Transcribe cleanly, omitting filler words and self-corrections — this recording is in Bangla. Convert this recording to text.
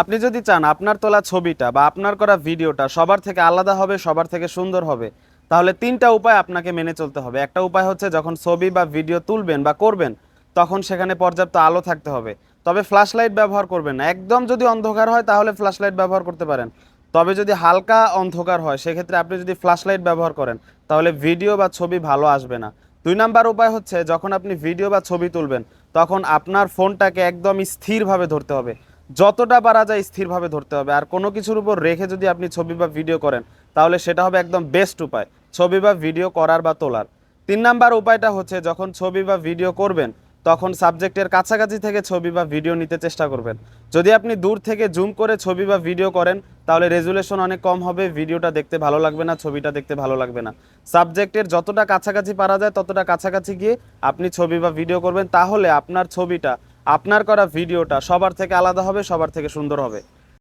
আপনি যদি চান আপনার তোলা ছবিটা বা আপনার করা ভিডিওটা সবার থেকে আলাদা হবে, সবার থেকে সুন্দর হবে, তাহলে ৩টা উপায় আপনাকে মেনে চলতে হবে। একটা উপায় হচ্ছে যখন ছবি বা ভিডিও তুলবেন বা করবেন, তখন সেখানে পর্যাপ্ত আলো থাকতে হবে। তবে ফ্ল্যাশ লাইট ব্যবহার করবেন না। একদম যদি অন্ধকার হয় তাহলে ফ্ল্যাশ লাইট ব্যবহার করতে পারেন। তবে যদি হালকা অন্ধকার হয় সেক্ষেত্রে আপনি যদি ফ্ল্যাশ লাইট ব্যবহার করেন তাহলে ভিডিও বা ছবি ভালো আসবে না। ২ নাম্বার উপায় হচ্ছে যখন আপনি ভিডিও বা ছবি তুলবেন তখন আপনার ফোনটাকে একদম স্থিরভাবে ধরতে হবে। যতটা পারা যায় স্থিরভাবে ধরতে হবে। আর কোনো কিছুর উপর রেখে যদি আপনি ছবি বা ভিডিও করেন তাহলে সেটা হবে একদম বেস্ট উপায় ছবি বা ভিডিও করার বা তোলার। ৩ নাম্বার উপায়টা হচ্ছে যখন ছবি বা ভিডিও করবেন তখন সাবজেক্টের কাছাকাছি থেকে ছবি বা ভিডিও নিতে চেষ্টা করবেন। যদি আপনি দূর থেকে জুম করে ছবি বা ভিডিও করেন তাহলে রেজুলেশন অনেক কম হবে, ভিডিওটা দেখতে ভালো লাগবে না, ছবিটা দেখতে ভালো লাগবে না। সাবজেক্টের যতটা কাছাকাছি পারা যায় ততটা কাছাকাছি গিয়ে আপনি ছবি বা ভিডিও করবেন, তাহলে আপনার ছবিটা, আপনার করা ভিডিওটা সবার থেকে আলাদা হবে, সবার থেকে সুন্দর হবে।